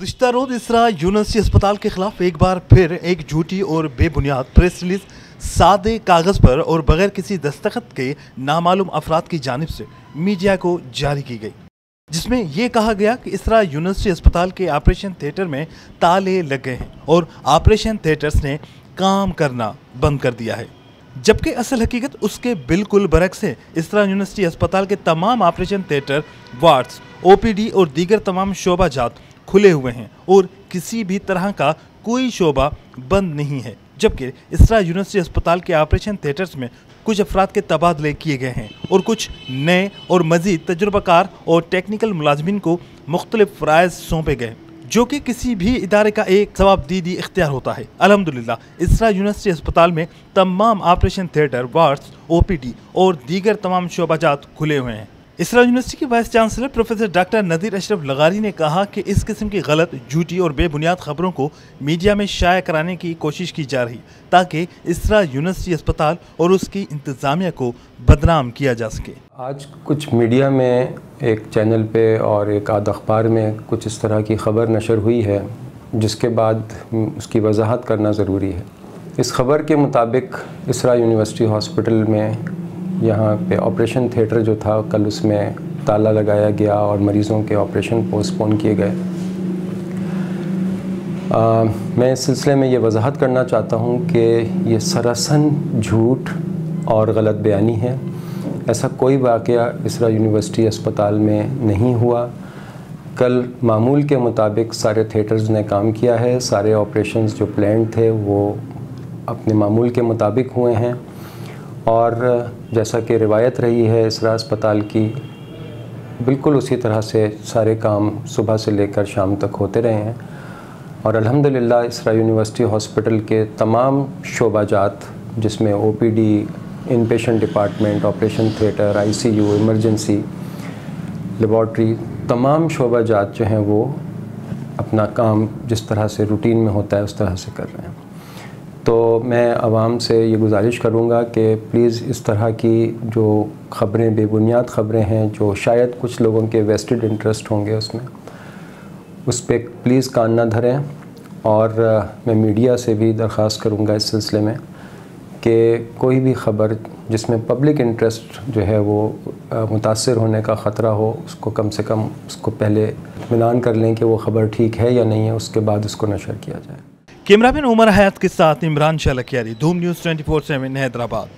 गुज़िश्ता रोज़ इसरा यूनिवर्सिटी अस्पताल के खिलाफ एक बार फिर एक झूठी और बेबुनियाद प्रेस रिलीज सादे कागज़ पर और बगैर किसी दस्तखत के नामालूम अफराद की जानिब से मीडिया को जारी की गई, जिसमें यह कहा गया कि इसरा यूनिवर्सिटी अस्पताल के ऑपरेशन थिएटर में ताले लग गए हैं और ऑपरेशन थिएटर्स ने काम करना बंद कर दिया है, जबकि असल हकीकत उसके बिल्कुल बरक्स है। इसरा यूनिवर्सिटी अस्पताल के तमाम ऑपरेशन थिएटर, वार्ड्स, ओपीडी और दीगर तमाम शोबाजात खुले हुए हैं और किसी भी तरह का कोई शोबा बंद नहीं है, जबकि इसरा यूनिवर्सिटी अस्पताल के ऑपरेशन थिएटर्स में कुछ अफराद के तबादले किए गए हैं और कुछ नए और मज़ीद तजुर्बाकार और टेक्निकल मुलाजमीन को मुख्तलिफ फ़राइज़ सौंपे गए, जो कि किसी भी इदारे का एक सवाबदीदी इख्तियार होता है। अल्हम्दुलिल्लाह इसरा यूनिवर्सिटी अस्पताल में तमाम ऑपरेशन थिएटर, वार्ड्स, ओपीडी और दीगर तमाम शोबाजात खुले हुए हैं। इसरा यूनिवर्सिटी के वाइस चांसलर प्रोफेसर डॉक्टर नदीर अशरफ लगारी ने कहा कि इस किस्म की गलत, झूठी और बेबुनियाद खबरों को मीडिया में शाया कराने की कोशिश की जा रही, ताकि इसरा यूनिवर्सिटी अस्पताल और उसकी इंतज़ामिया को बदनाम किया जा सके। आज कुछ मीडिया में एक चैनल पे और एक आध अखबार में कुछ इस तरह की ख़बर नशर हुई है, जिसके बाद उसकी वजाहत करना ज़रूरी है। इस ख़बर के मुताबिक इसरा यूनिवर्सिटी हॉस्पिटल में यहाँ पे ऑपरेशन थिएटर जो था, कल उसमें ताला लगाया गया और मरीज़ों के ऑपरेशन पोस्टपोन किए गए। मैं इस सिलसिले में ये वजाहत करना चाहता हूँ कि ये सरासन झूठ और गलत बयानी है। ऐसा कोई वाक़या इसरा यूनिवर्सिटी अस्पताल में नहीं हुआ। कल मामूल के मुताबिक सारे थिएटर्स ने काम किया है, सारे ऑपरेशंस जो प्लान थे वो अपने मामूल के मुताबिक हुए हैं और जैसा कि रिवायत रही है इसरा अस्पताल की, बिल्कुल उसी तरह से सारे काम सुबह से लेकर शाम तक होते रहे हैं। और अल्हम्दुलिल्लाह इसरा यूनिवर्सिटी हॉस्पिटल के तमाम शोबाजात, जिसमें OPD, inpatient department, operation theatre, ICU, emergency, laboratory, तमाम शोबाजात जो हैं वो अपना काम जिस तरह से रूटीन में होता है उस तरह से कर रहे हैं। तो मैं आवाम से ये गुजारिश करूँगा कि प्लीज़ इस तरह की जो ख़बरें, बेबुनियाद ख़बरें हैं, जो शायद कुछ लोगों के वेस्टेड इंटरेस्ट होंगे उसमें, उस पर प्लीज़ कान ना धरें। और मैं मीडिया से भी दरख्वास्त करूँगा इस सिलसिले में कि कोई भी ख़बर जिसमें पब्लिक इंटरेस्ट जो है वो मुतासर होने का ख़तरा हो, उसको कम से कम उसको पहले इत्मीनान कर लें कि वो ख़बर ठीक है या नहीं है, उसके बाद उसको नशर किया जाए। कैमरामैन उमर हयात के साथ इमरान शाह लखियारी, धूम न्यूज़ 24/7 हैदराबाद।